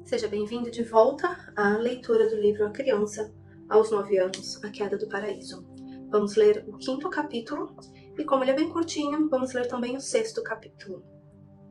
Seja bem-vindo de volta à leitura do livro A Criança, aos 9 anos, A Queda do Paraíso. Vamos ler o 5º capítulo e, como ele é bem curtinho, vamos ler também o 6º capítulo.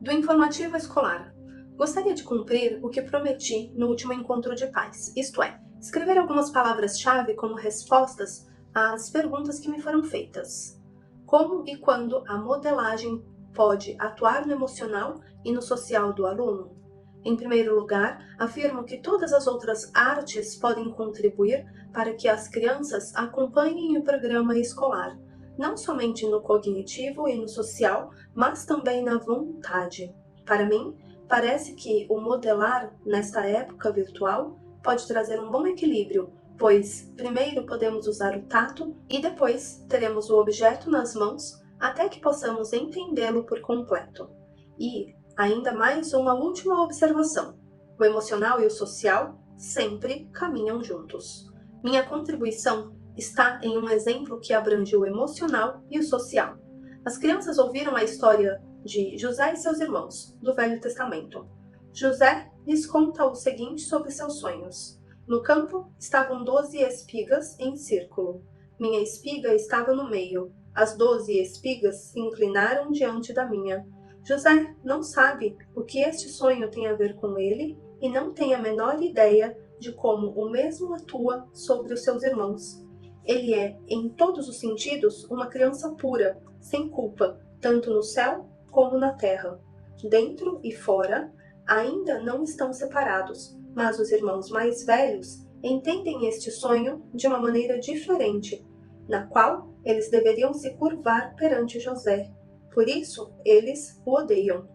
Do informativo escolar. Gostaria de cumprir o que prometi no último encontro de pais, isto é, escrever algumas palavras-chave como respostas às perguntas que me foram feitas. Como e quando a modelagem pode atuar no emocional e no social do aluno? Em primeiro lugar, afirmo que todas as outras artes podem contribuir para que as crianças acompanhem o programa escolar, não somente no cognitivo e no social, mas também na vontade. Para mim, parece que o modelar nesta época virtual pode trazer um bom equilíbrio, pois primeiro podemos usar o tato e depois teremos o objeto nas mãos até que possamos entendê-lo por completo. E ainda mais uma última observação: o emocional e o social sempre caminham juntos. Minha contribuição está em um exemplo que abrange o emocional e o social. As crianças ouviram a história de José e seus irmãos, do Velho Testamento. José lhes conta o seguinte sobre seus sonhos. No campo estavam 12 espigas em círculo. Minha espiga estava no meio. As 12 espigas se inclinaram diante da minha. José não sabe o que este sonho tem a ver com ele e não tem a menor ideia de como o mesmo atua sobre os seus irmãos. Ele é, em todos os sentidos, uma criança pura, sem culpa, tanto no céu como na terra. Dentro e fora, ainda não estão separados, mas os irmãos mais velhos entendem este sonho de uma maneira diferente, na qual eles deveriam se curvar perante José. Por isso, eles o odeiam.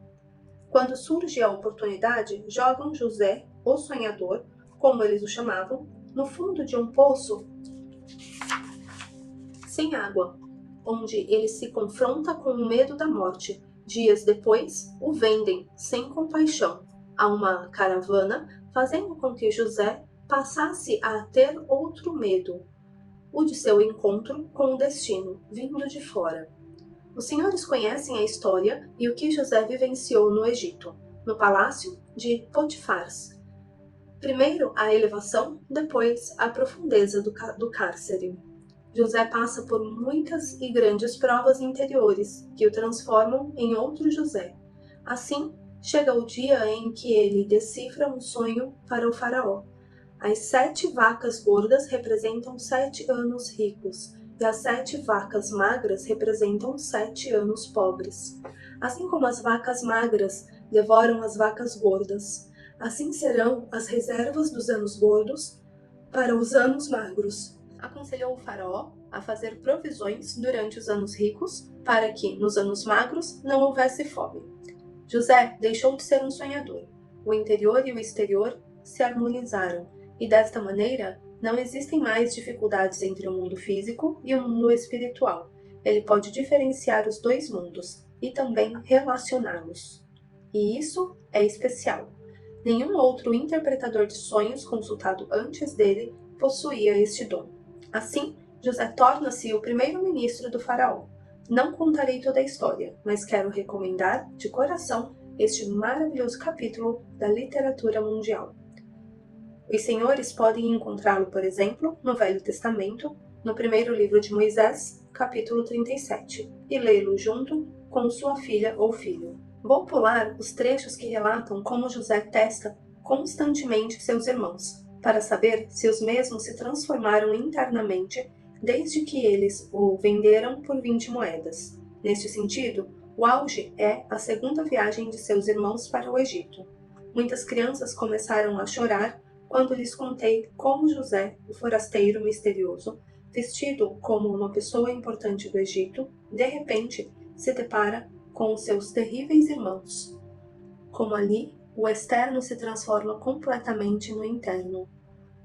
Quando surge a oportunidade, jogam José, o sonhador, como eles o chamavam, no fundo de um poço sem água, onde ele se confronta com o medo da morte. Dias depois, o vendem, sem compaixão, a uma caravana, fazendo com que José passasse a ter outro medo, o de seu encontro com o destino, vindo de fora. Os senhores conhecem a história e o que José vivenciou no Egito, no palácio de Potifar. Primeiro a elevação, depois a profundeza do cárcere. José passa por muitas e grandes provas interiores que o transformam em outro José. Assim, chega o dia em que ele decifra um sonho para o faraó. As 7 vacas gordas representam 7 anos ricos, e as 7 vacas magras representam 7 anos pobres. Assim como as vacas magras devoram as vacas gordas, assim serão as reservas dos anos gordos para os anos magros. Aconselhou o faraó a fazer provisões durante os anos ricos, para que, nos anos magros, não houvesse fome. José deixou de ser um sonhador. O interior e o exterior se harmonizaram, e desta maneira não existem mais dificuldades entre o mundo físico e o mundo espiritual. Ele pode diferenciar os dois mundos e também relacioná-los. E isso é especial. Nenhum outro interpretador de sonhos consultado antes dele possuía este dom. Assim, José torna-se o primeiro-ministro do faraó. Não contarei toda a história, mas quero recomendar, de coração, este maravilhoso capítulo da literatura mundial. Os senhores podem encontrá-lo, por exemplo, no Velho Testamento, no primeiro livro de Moisés, capítulo 37, e lê-lo junto com sua filha ou filho. Vou pular os trechos que relatam como José testa constantemente seus irmãos, para saber se os mesmos se transformaram internamente desde que eles o venderam por 20 moedas. Neste sentido, o auge é a segunda viagem de seus irmãos para o Egito. Muitas crianças começaram a chorar quando lhes contei como José, o forasteiro misterioso, vestido como uma pessoa importante do Egito, de repente se depara com os seus terríveis irmãos. Como ali, o externo se transforma completamente no interno.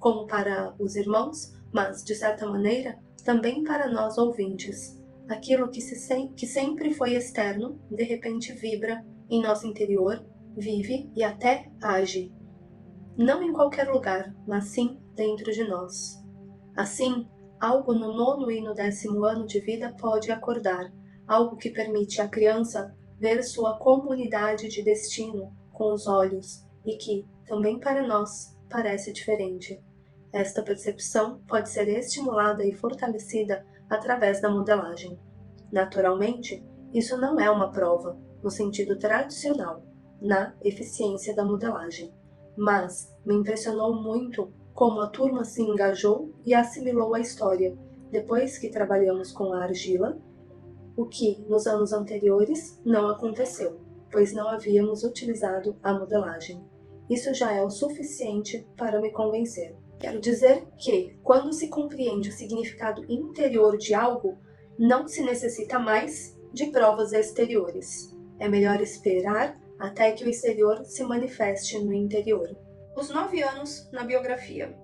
Como para os irmãos, mas, de certa maneira, também para nós ouvintes. Aquilo que sempre foi externo, de repente vibra em nosso interior, vive e até age. Não em qualquer lugar, mas sim dentro de nós. Assim, algo no 9º e no 10º ano de vida pode acordar, algo que permite à criança ver sua comunidade de destino com os olhos e que, também para nós, parece diferente. Esta percepção pode ser estimulada e fortalecida através da modelagem. Naturalmente, isso não é uma prova, no sentido tradicional, na eficiência da modelagem, mas me impressionou muito como a turma se engajou e assimilou a história, depois que trabalhamos com a argila, o que nos anos anteriores não aconteceu, pois não havíamos utilizado a modelagem. Isso já é o suficiente para me convencer. Quero dizer que, quando se compreende o significado interior de algo, não se necessita mais de provas exteriores. É melhor esperar até que o exterior se manifeste no interior. Os 9 anos na biografia.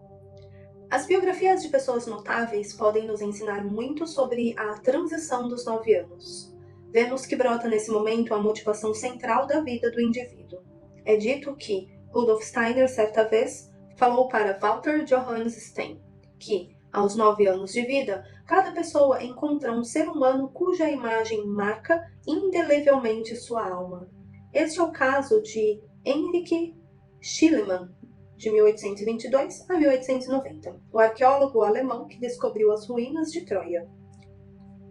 As biografias de pessoas notáveis podem nos ensinar muito sobre a transição dos 9 anos. Vemos que brota nesse momento a motivação central da vida do indivíduo. É dito que Rudolf Steiner, certa vez, falou para Walter Johannes Steen que, aos 9 anos de vida, cada pessoa encontra um ser humano cuja imagem marca indelevelmente sua alma. Este é o caso de Heinrich Schliemann, de 1822 a 1890, o arqueólogo alemão que descobriu as ruínas de Troia.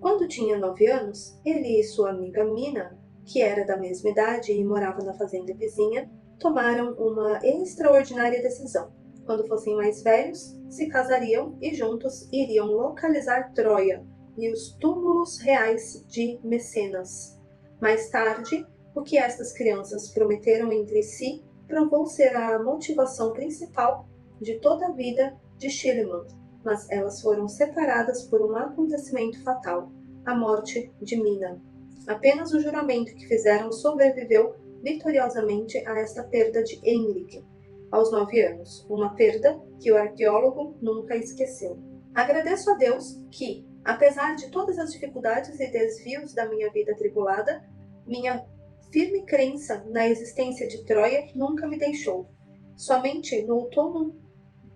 Quando tinha 9 anos, ele e sua amiga Mina, que era da mesma idade e morava na fazenda vizinha, tomaram uma extraordinária decisão. Quando fossem mais velhos, se casariam e juntos iriam localizar Troia e os túmulos reais de Mecenas. Mais tarde, o que estas crianças prometeram entre si provou ser a motivação principal de toda a vida de Schliemann, mas elas foram separadas por um acontecimento fatal, a morte de Mina. Apenas o juramento que fizeram sobreviveu vitoriosamente a esta perda de Heinrich, aos 9 anos, uma perda que o arqueólogo nunca esqueceu. Agradeço a Deus que, apesar de todas as dificuldades e desvios da minha vida atribulada, minha firme crença na existência de Troia nunca me deixou. Somente no outono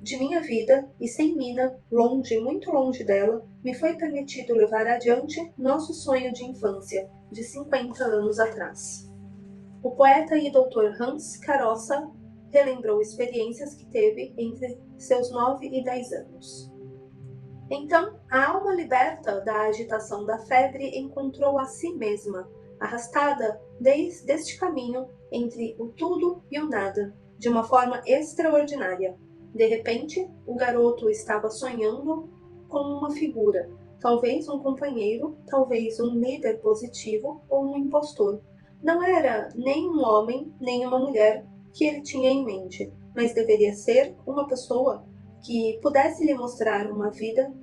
de minha vida, e sem Mina, longe, muito longe dela, me foi permitido levar adiante nosso sonho de infância, de 50 anos atrás. O poeta e doutor Hans Carossa relembrou experiências que teve entre seus 9 e 10 anos. Então, a alma liberta da agitação da febre encontrou a si mesma, arrastada deste caminho entre o tudo e o nada, de uma forma extraordinária. De repente, o garoto estava sonhando com uma figura, talvez um companheiro, talvez um líder positivo ou um impostor. Não era nem um homem, nem uma mulher que ele tinha em mente, mas deveria ser uma pessoa que pudesse lhe mostrar uma vida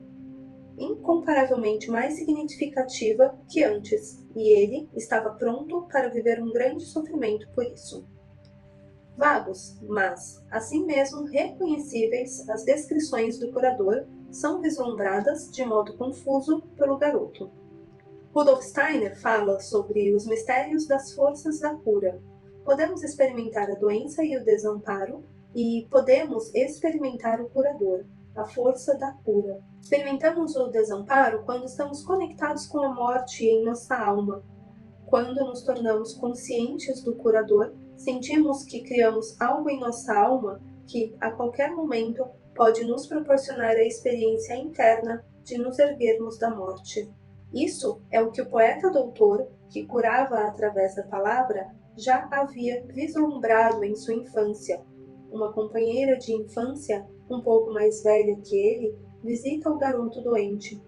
incomparavelmente mais significativa que antes, e ele estava pronto para viver um grande sofrimento por isso. Vagos, mas, assim mesmo reconhecíveis, as descrições do curador são vislumbradas de modo confuso pelo garoto. Rudolf Steiner fala sobre os mistérios das forças da cura. Podemos experimentar a doença e o desamparo, e podemos experimentar o curador, a força da cura. Experimentamos o desamparo quando estamos conectados com a morte em nossa alma. Quando nos tornamos conscientes do curador, sentimos que criamos algo em nossa alma que, a qualquer momento, pode nos proporcionar a experiência interna de nos erguermos da morte. Isso é o que o poeta doutor, que curava através da palavra, já havia vislumbrado em sua infância. Uma companheira de infância, um pouco mais velha que ele, visita o garoto doente.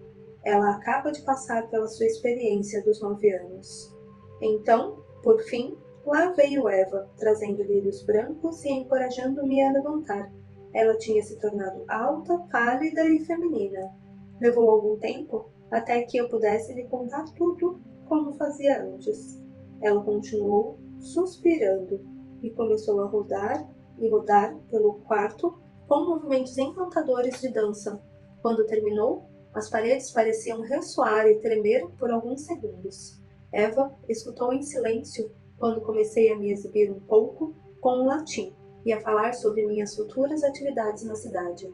Ela acaba de passar pela sua experiência dos 9 anos. Então, por fim, lá veio Eva, trazendo lírios brancos e encorajando-me a levantar. Ela tinha se tornado alta, pálida e feminina. Levou algum tempo até que eu pudesse lhe contar tudo como fazia antes. Ela continuou suspirando e começou a rodar e rodar pelo quarto com movimentos encantadores de dança. Quando terminou, as paredes pareciam ressoar e tremer por alguns segundos. Eva escutou em silêncio quando comecei a me exibir um pouco com o latim e a falar sobre minhas futuras atividades na cidade.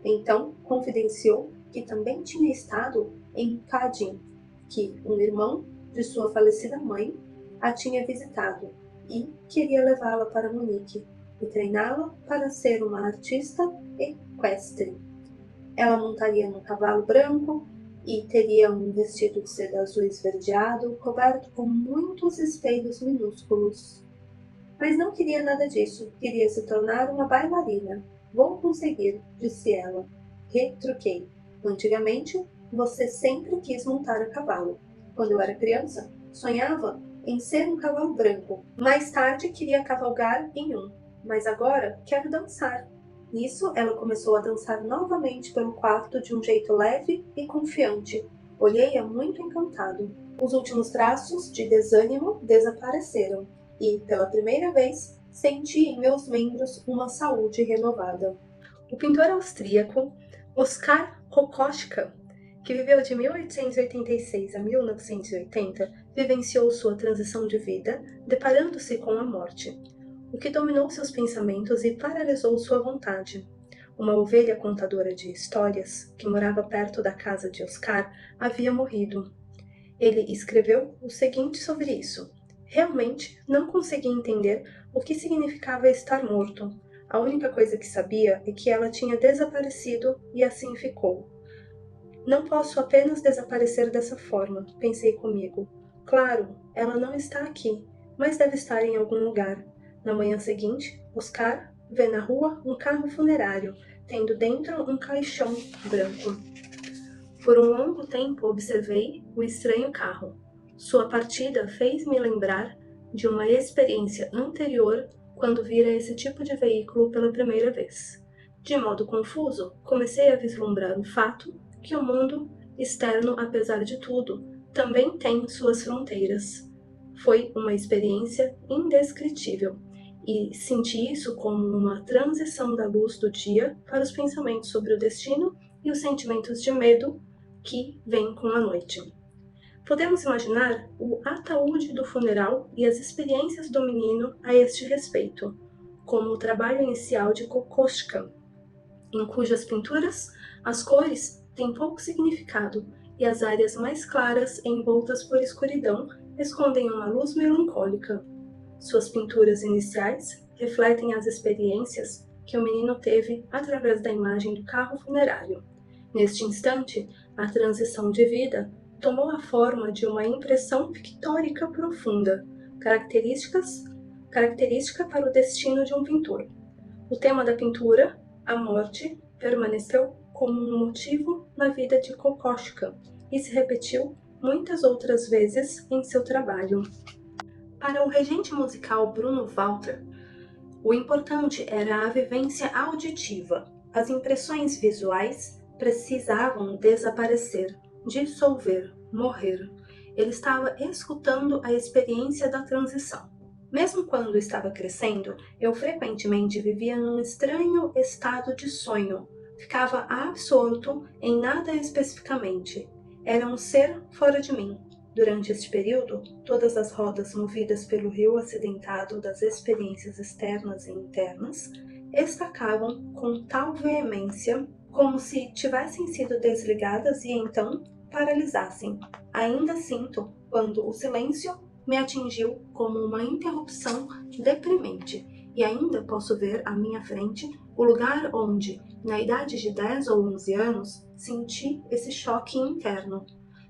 Então, confidenciou que também tinha estado em Cadin, que um irmão de sua falecida mãe a tinha visitado e queria levá-la para Munique. e treiná-la para ser uma artista equestre. Ela montaria num cavalo branco e teria um vestido de seda azul esverdeado, coberto com muitos espelhos minúsculos. Mas não queria nada disso, queria se tornar uma bailarina. Vou conseguir, disse ela. Retruquei. Antigamente, você sempre quis montar a cavalo. Quando eu era criança, sonhava em ser um cavalo branco. Mais tarde, queria cavalgar em um. Mas agora, quero dançar. Nisso, ela começou a dançar novamente pelo quarto de um jeito leve e confiante. Olhei-a muito encantado. Os últimos traços de desânimo desapareceram e, pela primeira vez, senti em meus membros uma saúde renovada. O pintor austríaco Oskar Kokoschka, que viveu de 1886 a 1980, vivenciou sua transição de vida, deparando-se com a morte, o que dominou seus pensamentos e paralisou sua vontade. Uma ovelha contadora de histórias, que morava perto da casa de Oskar, havia morrido. Ele escreveu o seguinte sobre isso: realmente não conseguia entender o que significava estar morto. A única coisa que sabia é que ela tinha desaparecido e assim ficou. Não posso apenas desaparecer dessa forma, pensei comigo. Claro, ela não está aqui, mas deve estar em algum lugar. Na manhã seguinte, Oskar vê na rua um carro funerário, tendo dentro um caixão branco. Por um longo tempo observei o estranho carro. Sua partida fez-me lembrar de uma experiência anterior quando vira esse tipo de veículo pela primeira vez. De modo confuso, comecei a vislumbrar o fato que o mundo externo, apesar de tudo, também tem suas fronteiras. Foi uma experiência indescritível e senti isso como uma transição da luz do dia para os pensamentos sobre o destino e os sentimentos de medo que vêm com a noite. Podemos imaginar o ataúde do funeral e as experiências do menino a este respeito, como o trabalho inicial de Kokoschka, em cujas pinturas as cores têm pouco significado e as áreas mais claras, envoltas por escuridão, escondem uma luz melancólica. Suas pinturas iniciais refletem as experiências que o menino teve através da imagem do carro funerário. Neste instante, a transição de vida tomou a forma de uma impressão pictórica profunda, característica para o destino de um pintor. O tema da pintura, a morte, permaneceu como um motivo na vida de Kokoschka e se repetiu muitas outras vezes em seu trabalho. Para o regente musical Bruno Walter, o importante era a vivência auditiva. As impressões visuais precisavam desaparecer, dissolver, morrer. Ele estava escutando a experiência da transição. Mesmo quando estava crescendo, eu frequentemente vivia num estranho estado de sonho. Ficava absorto em nada especificamente. Era um ser fora de mim. Durante este período, todas as rodas movidas pelo rio acidentado das experiências externas e internas estacavam com tal veemência como se tivessem sido desligadas e então paralisassem. Ainda sinto quando o silêncio me atingiu como uma interrupção deprimente e ainda posso ver à minha frente o lugar onde, na idade de 10 ou 11 anos, senti esse choque interno.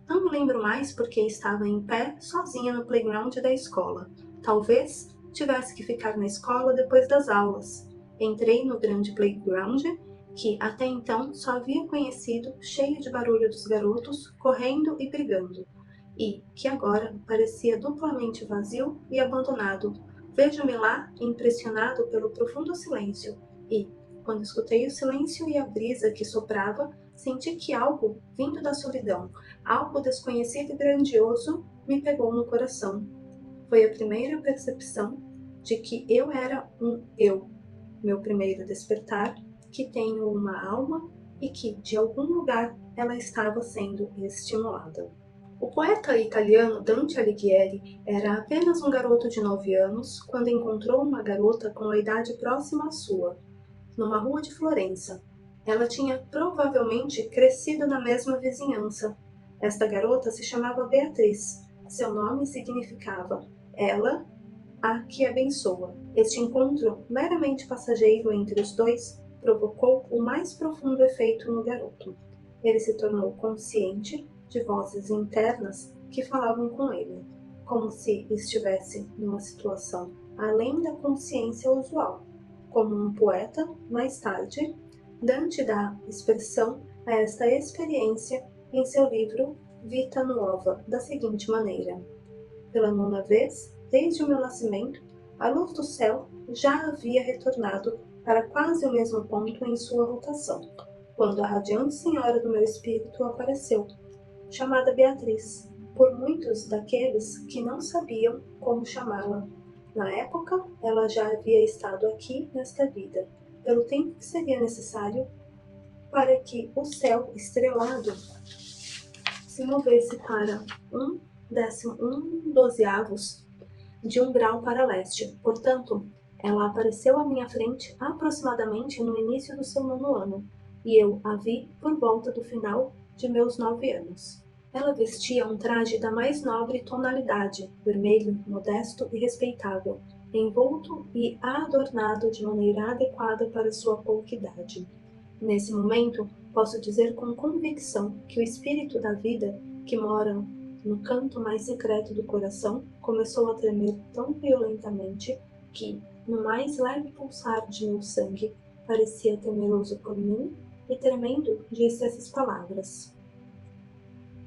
Não me lembro mais porque estava em pé sozinha no playground da escola. Talvez tivesse que ficar na escola depois das aulas. Entrei no grande playground, que até então só havia conhecido, cheio de barulho dos garotos correndo e brigando, e que agora parecia duplamente vazio e abandonado. Vejo-me lá, impressionado pelo profundo silêncio, e, quando escutei o silêncio e a brisa que soprava, senti que algo, vindo da solidão, algo desconhecido e grandioso, me pegou no coração. Foi a primeira percepção de que eu era um eu, meu primeiro despertar, que tenho uma alma e que, de algum lugar, ela estava sendo estimulada. O poeta italiano Dante Alighieri era apenas um garoto de 9 anos quando encontrou uma garota com a idade próxima à sua, numa rua de Florença. Ela tinha provavelmente crescido na mesma vizinhança. Esta garota se chamava Beatriz. Seu nome significava ela a que abençoa. Este encontro, meramente passageiro entre os dois, provocou o mais profundo efeito no garoto. Ele se tornou consciente de vozes internas que falavam com ele, como se estivesse numa situação além da consciência usual. Como um poeta, mais tarde, Dante dá expressão a esta experiência em seu livro Vita Nuova, da seguinte maneira: pela 9ª vez, desde o meu nascimento, a luz do céu já havia retornado para quase o mesmo ponto em sua rotação, quando a radiante senhora do meu espírito apareceu, chamada Beatriz, por muitos daqueles que não sabiam como chamá-la. Na época, ela já havia estado aqui nesta vida, pelo tempo que seria necessário para que o céu estrelado se movesse para 1/12 de um grau para leste. Portanto, ela apareceu à minha frente aproximadamente no início do seu 9º ano, e eu a vi por volta do final de meus 9 anos. Ela vestia um traje da mais nobre tonalidade, vermelho, modesto e respeitável, envolto e adornado de maneira adequada para sua pouca idade. Nesse momento, posso dizer com convicção que o espírito da vida, que mora no canto mais secreto do coração, começou a tremer tão violentamente que, no mais leve pulsar de meu sangue, parecia temeroso por mim e, tremendo, disse essas palavras: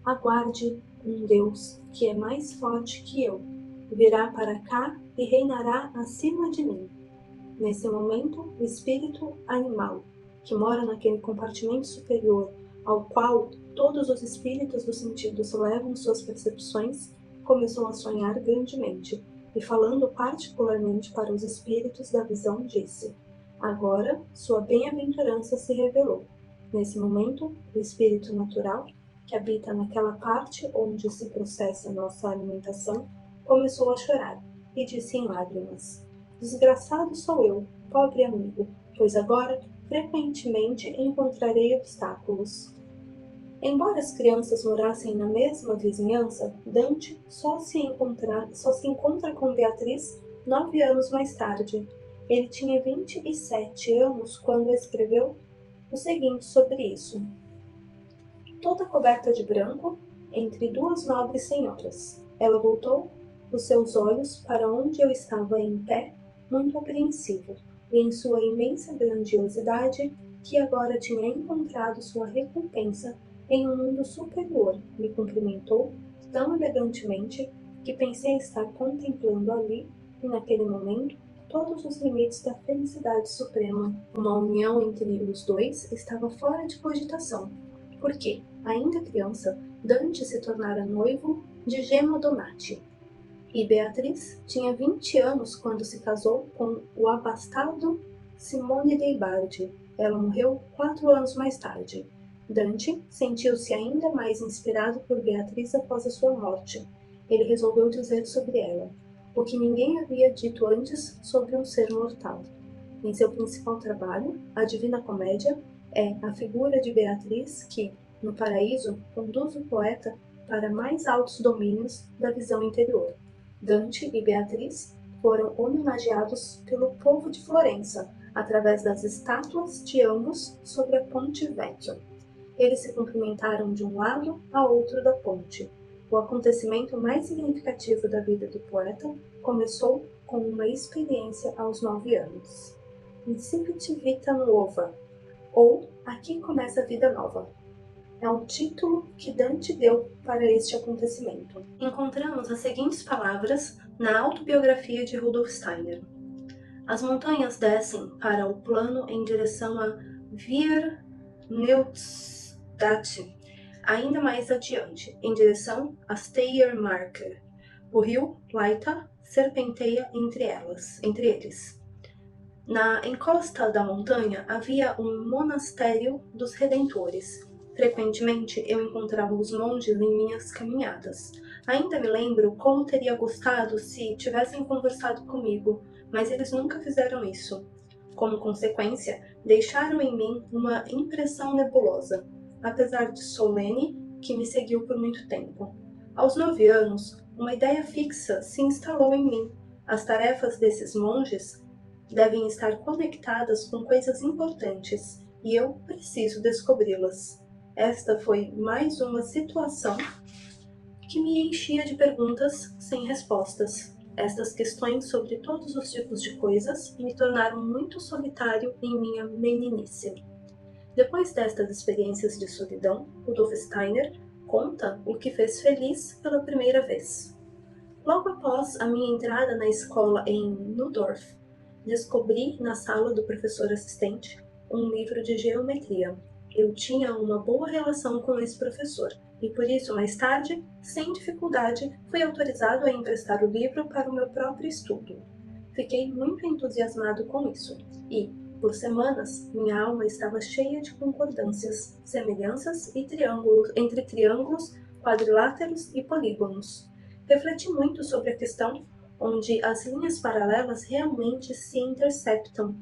aguarde um Deus que é mais forte que eu, virá para cá e reinará acima de mim. Nesse momento, o espírito animal, que mora naquele compartimento superior ao qual todos os espíritos dos sentidos levam suas percepções, começou a sonhar grandemente, e falando particularmente para os espíritos da visão, disse: agora sua bem-aventurança se revelou. Nesse momento, o espírito natural, que habita naquela parte onde se processa nossa alimentação, começou a chorar, e disse em lágrimas: desgraçado sou eu, pobre amigo, pois agora frequentemente encontrarei obstáculos. Embora as crianças morassem na mesma vizinhança, Dante só se encontra com Beatriz 9 anos mais tarde. Ele tinha 27 anos quando escreveu o seguinte sobre isso: toda coberta de branco, entre duas nobres senhoras. Ela voltou os seus olhos para onde eu estava em pé, muito apreensivo, e em sua imensa grandiosidade, que agora tinha encontrado sua recompensa em um mundo superior, me cumprimentou tão elegantemente que pensei estar contemplando ali, e naquele momento, todos os limites da felicidade suprema. Uma união entre os dois estava fora de cogitação, porque, ainda criança, Dante se tornara noivo de Gemma Donati, e Beatriz tinha 20 anos quando se casou com o abastado Simone dei Bardi. Ela morreu 4 anos mais tarde. Dante sentiu-se ainda mais inspirado por Beatriz após a sua morte. Ele resolveu dizer sobre ela o que ninguém havia dito antes sobre um ser mortal. Em seu principal trabalho, A Divina Comédia, é a figura de Beatriz que, no paraíso, conduz o poeta para mais altos domínios da visão interior. Dante e Beatriz foram homenageados pelo povo de Florença, através das estátuas de ambos sobre a Ponte Vecchia. Eles se cumprimentaram de um lado a outro da ponte. O acontecimento mais significativo da vida do poeta começou com uma experiência aos 9 anos. Incipit Vita Nuova, ou Aqui Começa a Vida Nova. É o título que Dante deu para este acontecimento. Encontramos as seguintes palavras na autobiografia de Rudolf Steiner: as montanhas descem para o plano em direção a Vier Neustadt, ainda mais adiante, em direção a Steiermark. O rio Leitha serpenteia entre eles. Na encosta da montanha havia um monastério dos Redentores. Frequentemente eu encontrava os monges em minhas caminhadas. Ainda me lembro como teria gostado se tivessem conversado comigo, mas eles nunca fizeram isso. Como consequência, deixaram em mim uma impressão nebulosa, apesar de solene, que me seguiu por muito tempo. Aos 9 anos, uma ideia fixa se instalou em mim. As tarefas desses monges devem estar conectadas com coisas importantes e eu preciso descobri-las. Esta foi mais uma situação que me enchia de perguntas sem respostas. Estas questões sobre todos os tipos de coisas me tornaram muito solitário em minha meninice. Depois destas experiências de solidão, Rudolf Steiner conta o que fez feliz pela primeira vez. Logo após a minha entrada na escola em Neudorf, descobri na sala do professor assistente um livro de geometria. Eu tinha uma boa relação com esse professor e por isso, mais tarde, sem dificuldade, fui autorizado a emprestar o livro para o meu próprio estudo. Fiquei muito entusiasmado com isso e, por semanas, minha alma estava cheia de concordâncias, semelhanças e entre triângulos, quadriláteros e polígonos. Refleti muito sobre a questão onde as linhas paralelas realmente se interceptam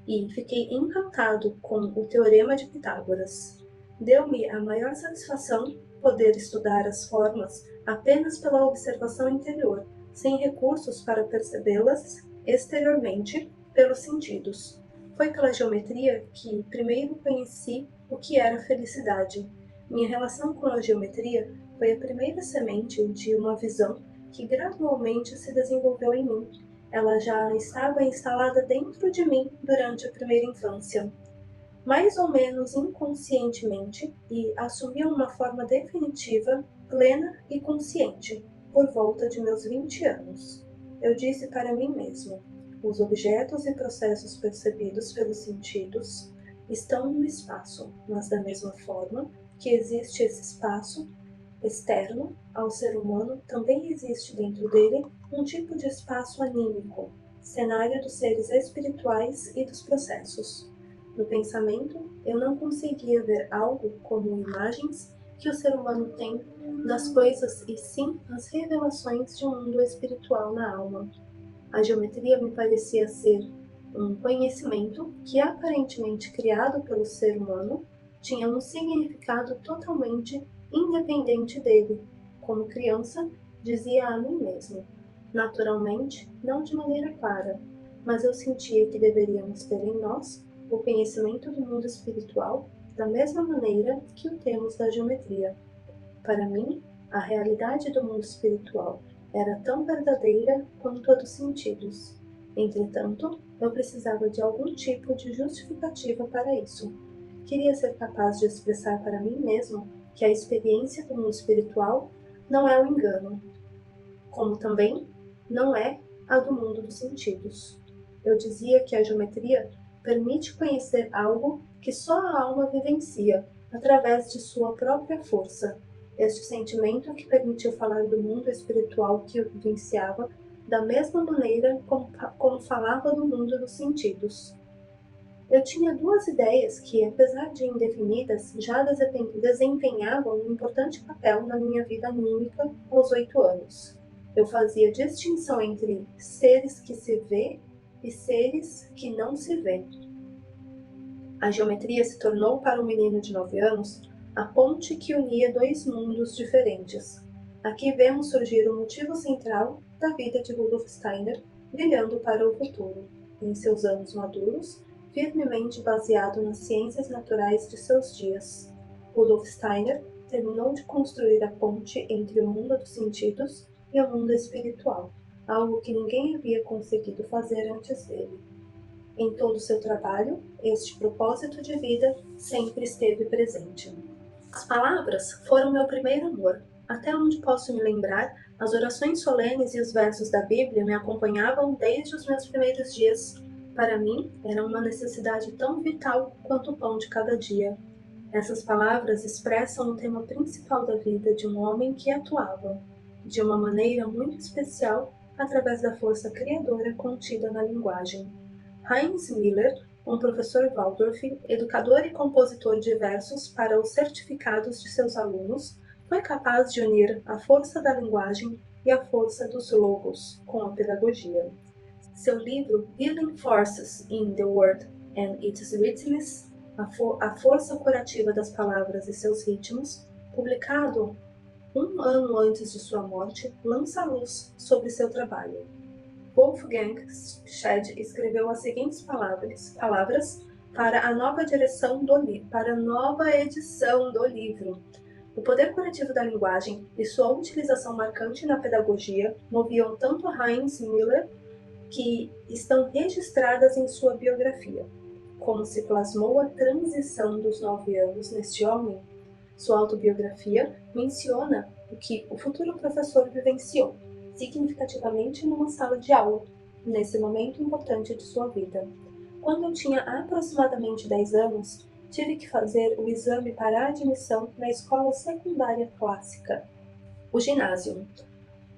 e fiquei encantado com o Teorema de Pitágoras. Deu-me a maior satisfação poder estudar as formas apenas pela observação interior, sem recursos para percebê-las exteriormente pelos sentidos. Foi pela geometria que primeiro conheci o que era felicidade. Minha relação com a geometria foi a primeira semente de uma visão que gradualmente se desenvolveu em mim. Ela já estava instalada dentro de mim durante a primeira infância, mais ou menos inconscientemente, e assumiu uma forma definitiva, plena e consciente, por volta de meus 20 anos. Eu disse para mim mesmo: os objetos e processos percebidos pelos sentidos estão no espaço, mas da mesma forma que existe esse espaço externo ao ser humano, também existe dentro dele um tipo de espaço anímico, cenário dos seres espirituais e dos processos. No pensamento, eu não conseguia ver algo como imagens que o ser humano tem das coisas e sim as revelações de um mundo espiritual na alma. A geometria me parecia ser um conhecimento que, aparentemente criado pelo ser humano, tinha um significado totalmente independente dele. Como criança, dizia a mim mesmo, naturalmente, não de maneira clara, mas eu sentia que deveríamos ter em nós o conhecimento do mundo espiritual da mesma maneira que o temos da geometria. Para mim, a realidade do mundo espiritual era tão verdadeira quanto a dos sentidos. Entretanto, eu precisava de algum tipo de justificativa para isso. Queria ser capaz de expressar para mim mesmo que a experiência do mundo espiritual não é um engano, como também não é a do mundo dos sentidos. Eu dizia que a geometria permite conhecer algo que só a alma vivencia, através de sua própria força. Este sentimento que permitiu falar do mundo espiritual que eu vivenciava da mesma maneira como falava do mundo dos sentidos. Eu tinha duas ideias que, apesar de indefinidas, já desempenhavam um importante papel na minha vida anímica aos 8 anos. Eu fazia distinção entre seres que se vê e seres que não se vê. A geometria se tornou para um menino de 9 anos a ponte que unia dois mundos diferentes. Aqui vemos surgir o motivo central da vida de Rudolf Steiner, brilhando para o futuro, em seus anos maduros, firmemente baseado nas ciências naturais de seus dias. Rudolf Steiner terminou de construir a ponte entre o mundo dos sentidos e o mundo espiritual, algo que ninguém havia conseguido fazer antes dele. Em todo o seu trabalho, este propósito de vida sempre esteve presente. As palavras foram meu primeiro amor. Até onde posso me lembrar, as orações solenes e os versos da Bíblia me acompanhavam desde os meus primeiros dias. Para mim, eram uma necessidade tão vital quanto o pão de cada dia. Essas palavras expressam o tema principal da vida de um homem que atuava, de uma maneira muito especial, através da força criadora contida na linguagem. Heinz Miller, um professor Waldorf, educador e compositor de versos para os certificados de seus alunos, foi capaz de unir a força da linguagem e a força dos logos com a pedagogia. Seu livro Healing Forces in the Word and its Rhythms, a força curativa das palavras e seus ritmos, publicado 1 ano antes de sua morte, lança luz sobre seu trabalho. Wolfgang Schedd escreveu as seguintes palavras para a nova edição do livro. O poder curativo da linguagem e sua utilização marcante na pedagogia moviam tanto Heinz Müller, que estão registradas em sua biografia. Como se plasmou a transição dos 9 anos neste homem? Sua autobiografia menciona o que o futuro professor vivenciou, significativamente numa sala de aula, nesse momento importante de sua vida. Quando eu tinha aproximadamente 10 anos, tive que fazer o exame para a admissão na escola secundária clássica, o ginásio.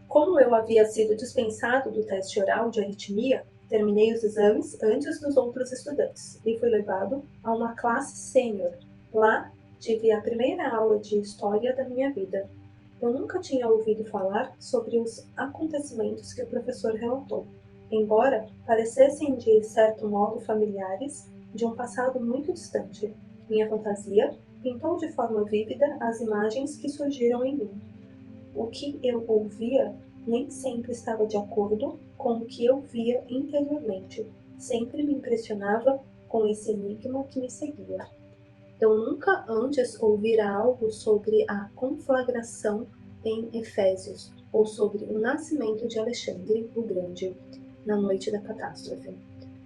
Como eu havia sido dispensado do teste oral de aritmia, terminei os exames antes dos outros estudantes e fui levado a uma classe sênior. Lá, tive a primeira aula de história da minha vida. Eu nunca tinha ouvido falar sobre os acontecimentos que o professor relatou, embora parecessem de certo modo familiares de um passado muito distante. Minha fantasia pintou de forma vívida as imagens que surgiram em mim. O que eu ouvia nem sempre estava de acordo com o que eu via interiormente. Sempre me impressionava com esse enigma que me seguia. Eu nunca antes ouvira algo sobre a conflagração em Efésios ou sobre o nascimento de Alexandre o Grande na noite da catástrofe.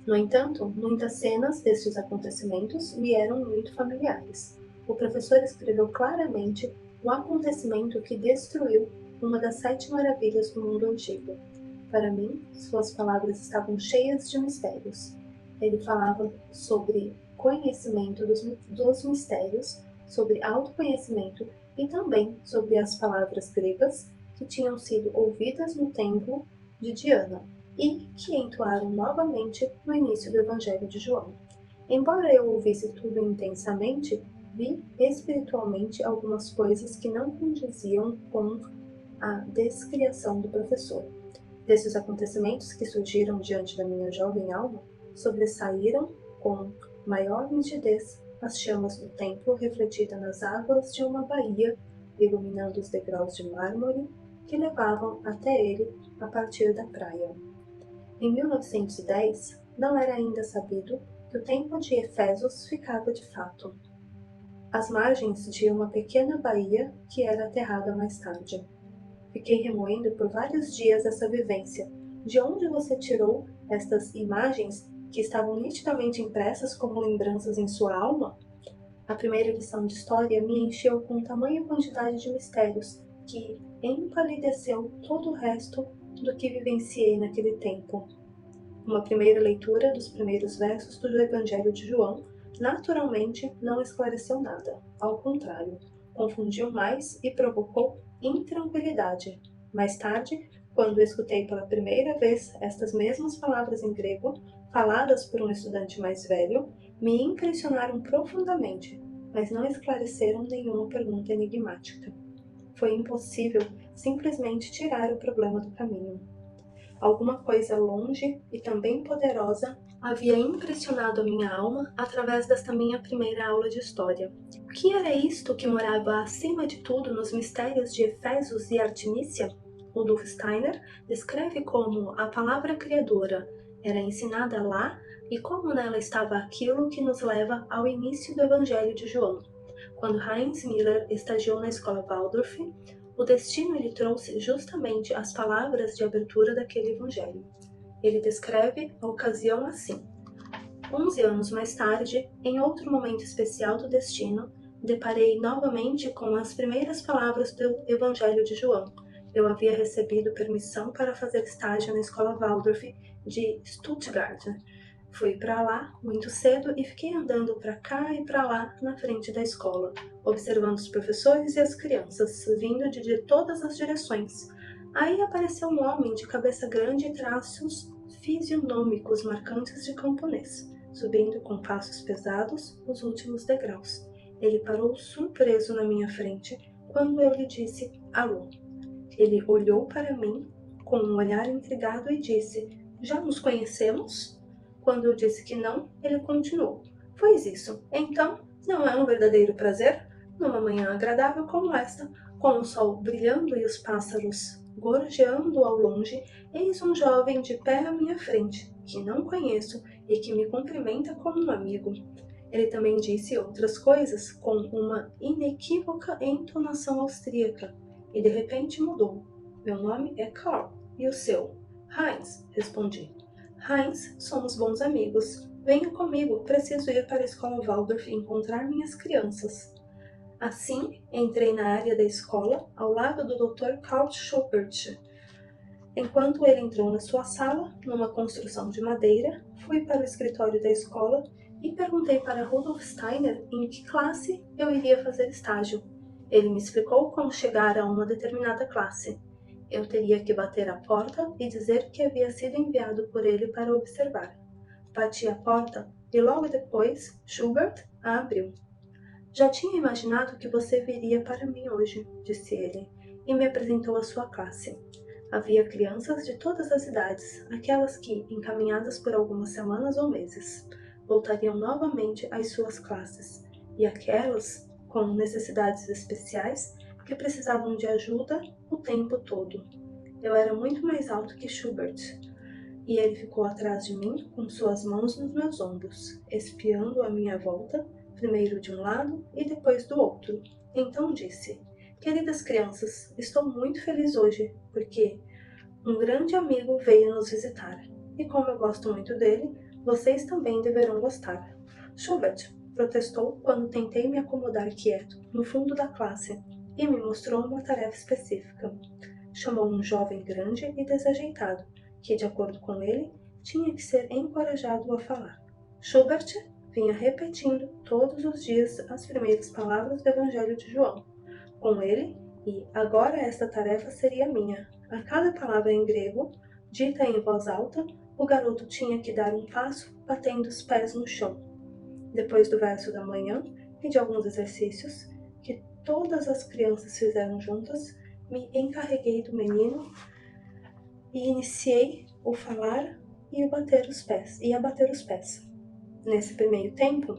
No entanto, muitas cenas destes acontecimentos me eram muito familiares. O professor escreveu claramente o acontecimento que destruiu uma das 7 maravilhas do mundo antigo. Para mim, suas palavras estavam cheias de mistérios. Ele falava sobre conhecimento dos mistérios, sobre autoconhecimento e também sobre as palavras gregas que tinham sido ouvidas no templo de Diana e que entoaram novamente no início do Evangelho de João. Embora eu ouvisse tudo intensamente, vi espiritualmente algumas coisas que não condiziam com a descriação do professor. Desses acontecimentos que surgiram diante da minha jovem alma, sobressaíram com maior nitidez as chamas do templo refletidas nas águas de uma baía, iluminando os degraus de mármore que levavam até ele a partir da praia. Em 1910, não era ainda sabido que o templo de Efésios ficava de fato às margens de uma pequena baía que era aterrada mais tarde. Fiquei remoendo por vários dias essa vivência. De onde você tirou estas imagens que estavam nitidamente impressas como lembranças em sua alma? A primeira lição de história me encheu com tamanha quantidade de mistérios que empalideceu todo o resto do que vivenciei naquele tempo. Uma primeira leitura dos primeiros versos do Evangelho de João naturalmente não esclareceu nada. Ao contrário, confundiu mais e provocou intranquilidade. Mais tarde, quando escutei pela primeira vez estas mesmas palavras em grego, faladas por um estudante mais velho, me impressionaram profundamente, mas não esclareceram nenhuma pergunta enigmática. Foi impossível simplesmente tirar o problema do caminho. Alguma coisa longe e também poderosa havia impressionado a minha alma através desta minha primeira aula de história. O que era isto que morava acima de tudo nos mistérios de Efésios e Artemísia? Rudolf Steiner descreve como a palavra criadora era ensinada lá e como nela estava aquilo que nos leva ao início do Evangelho de João. Quando Heinz Müller estagiou na escola Waldorf, o destino lhe trouxe justamente as palavras de abertura daquele evangelho. Ele descreve a ocasião assim: 11 anos mais tarde, em outro momento especial do destino, deparei novamente com as primeiras palavras do Evangelho de João. Eu havia recebido permissão para fazer estágio na escola Waldorf de Stuttgart. Fui para lá muito cedo e fiquei andando para cá e para lá na frente da escola, observando os professores e as crianças, vindo de todas as direções. Aí apareceu um homem de cabeça grande e traços fisionômicos marcantes de camponês, subindo com passos pesados os últimos degraus. Ele parou surpreso na minha frente quando eu lhe disse alô. Ele olhou para mim com um olhar intrigado e disse: "Já nos conhecemos?" Quando eu disse que não, ele continuou: "Pois isso, então, não é um verdadeiro prazer? Numa manhã agradável como esta, com o sol brilhando e os pássaros gorjeando ao longe, eis um jovem de pé à minha frente, que não conheço e que me cumprimenta como um amigo. Ele também disse outras coisas com uma inequívoca entonação austríaca, e de repente mudou. Meu nome é Karl, e o seu? Heinz, respondi. Heinz, somos bons amigos. Venha comigo, preciso ir para a escola Waldorf e encontrar minhas crianças. Assim, entrei na área da escola, ao lado do Dr. Karl Schubert. Enquanto ele entrou na sua sala, numa construção de madeira, fui para o escritório da escola e perguntei para Rudolf Steiner em que classe eu iria fazer estágio. Ele me explicou como chegar a uma determinada classe. Eu teria que bater a porta e dizer que havia sido enviado por ele para observar. Bati a porta e logo depois Schubert a abriu. Já tinha imaginado que você viria para mim hoje, disse ele, e me apresentou a sua classe. Havia crianças de todas as idades, aquelas que, encaminhadas por algumas semanas ou meses, voltariam novamente às suas classes, e aquelas, com necessidades especiais, que precisavam de ajuda o tempo todo. Eu era muito mais alto que Schubert, e ele ficou atrás de mim com suas mãos nos meus ombros, espiando a minha volta, primeiro de um lado e depois do outro. Então disse: Queridas crianças, estou muito feliz hoje, porque um grande amigo veio nos visitar, e como eu gosto muito dele, vocês também deverão gostar. Schubert protestou quando tentei me acomodar quieto no fundo da classe e me mostrou uma tarefa específica. Chamou um jovem grande e desajeitado, que, de acordo com ele, tinha que ser encorajado a falar. Schubert vinha repetindo todos os dias as primeiras palavras do Evangelho de João. Com ele, e agora esta tarefa seria minha. A cada palavra em grego, dita em voz alta, o garoto tinha que dar um passo batendo os pés no chão. Depois do verso da manhã e de alguns exercícios que todas as crianças fizeram juntas, me encarreguei do menino e iniciei o falar e a bater os pés. Nesse primeiro tempo,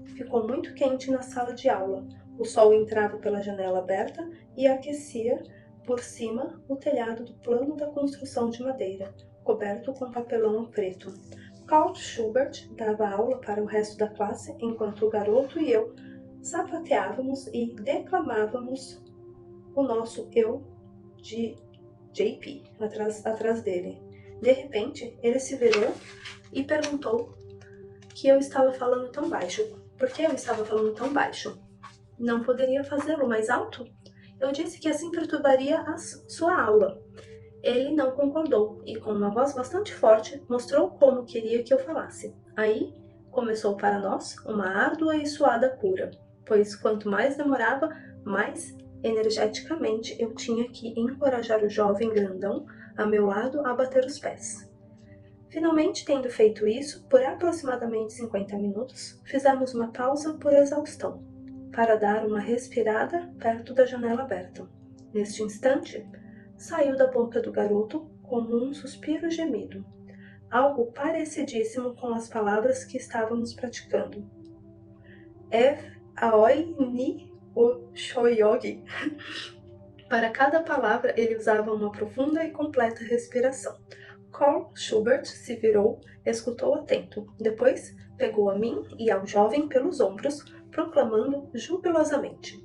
ficou muito quente na sala de aula. O sol entrava pela janela aberta e aquecia por cima o telhado do plano da construção de madeira, coberto com papelão preto. Karl Schubert dava aula para o resto da classe, enquanto o garoto e eu sapateávamos e declamávamos o nosso eu de JP atrás dele. De repente, ele se virou e perguntou que eu estava falando tão baixo. Por que eu estava falando tão baixo? Não poderia fazê-lo mais alto? Eu disse que assim perturbaria a sua aula. Ele não concordou e, com uma voz bastante forte, mostrou como queria que eu falasse. Aí, começou para nós uma árdua e suada cura, pois quanto mais demorava, mais energeticamente eu tinha que encorajar o jovem grandão a meu lado a bater os pés. Finalmente, tendo feito isso, por aproximadamente 50 minutos, fizemos uma pausa por exaustão, para dar uma respirada perto da janela aberta. Neste instante, saiu da boca do garoto como um suspiro gemido, algo parecidíssimo com as palavras que estávamos praticando. Ev aoi ni o shoyogi. Para cada palavra, ele usava uma profunda e completa respiração. Karl Schubert se virou, escutou atento. Depois, pegou a mim e ao jovem pelos ombros, proclamando jubilosamente: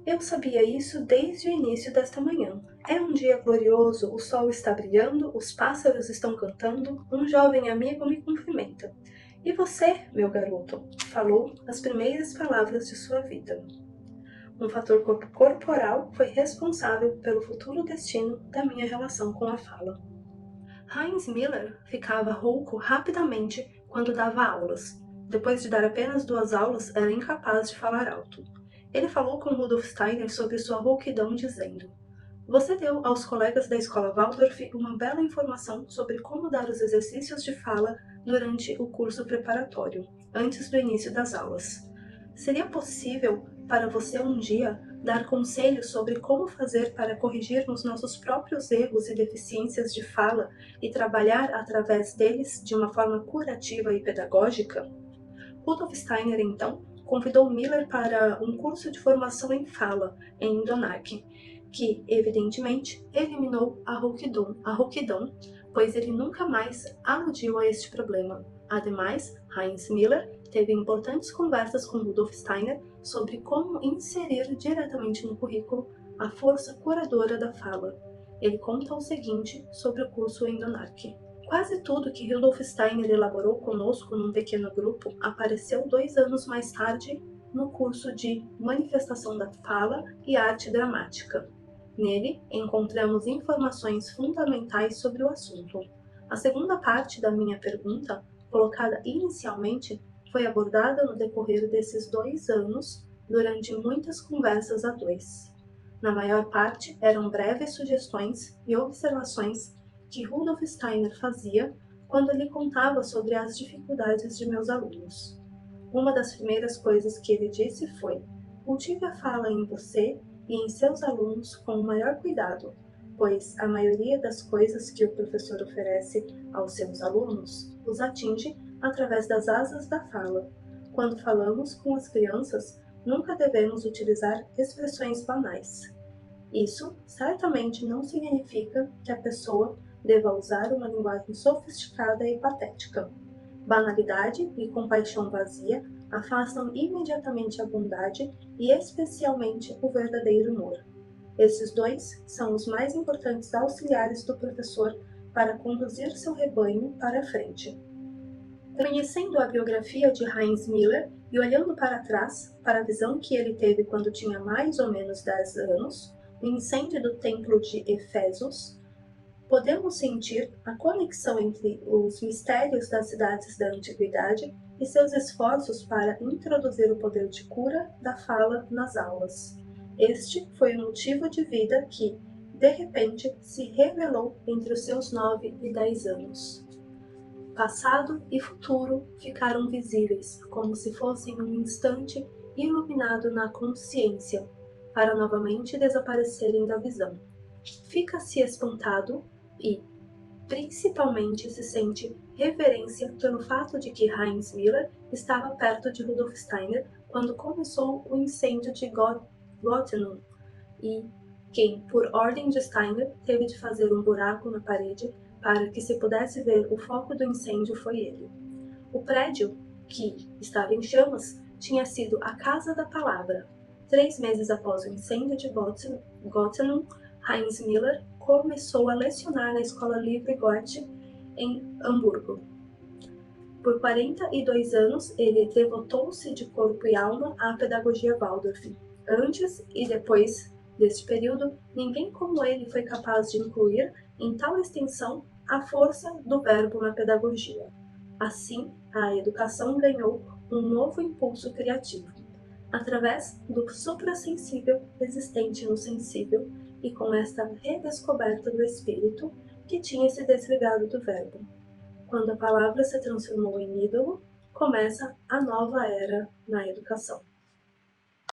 Eu sabia isso desde o início desta manhã. É um dia glorioso, o sol está brilhando, os pássaros estão cantando, um jovem amigo me cumprimenta. E você, meu garoto, falou as primeiras palavras de sua vida. Um fator corporal foi responsável pelo futuro destino da minha relação com a fala. Heinz Miller ficava rouco rapidamente quando dava aulas. Depois de dar apenas 2 aulas, era incapaz de falar alto. Ele falou com Rudolf Steiner sobre sua rouquidão, dizendo: Você deu aos colegas da escola Waldorf uma bela informação sobre como dar os exercícios de fala durante o curso preparatório, antes do início das aulas. Seria possível para você um dia dar conselhos sobre como fazer para corrigirmos nossos próprios erros e deficiências de fala e trabalhar através deles de uma forma curativa e pedagógica? Rudolf Steiner, então, convidou Miller para um curso de formação em fala em Donark, que, evidentemente, eliminou a rouquidão, pois ele nunca mais aludiu a este problema. Ademais, Heinz Miller teve importantes conversas com Rudolf Steiner sobre como inserir diretamente no currículo a força curadora da fala. Ele conta o seguinte sobre o curso Endonarque. Quase tudo que Rudolf Steiner elaborou conosco num pequeno grupo apareceu 2 anos mais tarde no curso de Manifestação da Fala e Arte Dramática. Nele, encontramos informações fundamentais sobre o assunto. A segunda parte da minha pergunta, colocada inicialmente, foi abordada no decorrer desses 2 anos durante muitas conversas a dois. Na maior parte, eram breves sugestões e observações que Rudolf Steiner fazia quando lhe contava sobre as dificuldades de meus alunos. Uma das primeiras coisas que ele disse foi: cultive a fala em você e em seus alunos com o maior cuidado, pois a maioria das coisas que o professor oferece aos seus alunos os atinge através das asas da fala. Quando falamos com as crianças, nunca devemos utilizar expressões banais. Isso certamente não significa que a pessoa deva usar uma linguagem sofisticada e patética. Banalidade e compaixão vazia afastam imediatamente a bondade e especialmente o verdadeiro humor. Esses dois são os mais importantes auxiliares do professor para conduzir seu rebanho para a frente. Conhecendo a biografia de Heinz Miller e olhando para trás, para a visão que ele teve quando tinha mais ou menos 10 anos, o incêndio do templo de Efésios, podemos sentir a conexão entre os mistérios das cidades da antiguidade e seus esforços para introduzir o poder de cura da fala nas aulas. Este foi o motivo de vida que, de repente, se revelou entre os seus 9 e 10 anos. Passado e futuro ficaram visíveis, como se fossem um instante iluminado na consciência, para novamente desaparecerem da visão. Fica-se espantado e, principalmente, se sente reverência pelo fato de que Heinz Miller estava perto de Rudolf Steiner quando começou o incêndio de Gottingen e quem, por ordem de Steiner, teve de fazer um buraco na parede para que se pudesse ver o foco do incêndio foi ele. O prédio, que estava em chamas, tinha sido a Casa da Palavra. 3 meses após o incêndio de Gottingen, Heinz Miller começou a lecionar na Escola Livre Goethe, em Hamburgo. Por 42 anos, ele devotou-se de corpo e alma à pedagogia Waldorf. Antes e depois deste período, ninguém como ele foi capaz de incluir em tal extensão a força do verbo na pedagogia. Assim, a educação ganhou um novo impulso criativo, através do suprassensível existente no sensível e com esta redescoberta do espírito que tinha se desligado do verbo. Quando a palavra se transformou em ídolo, começa a nova era na educação.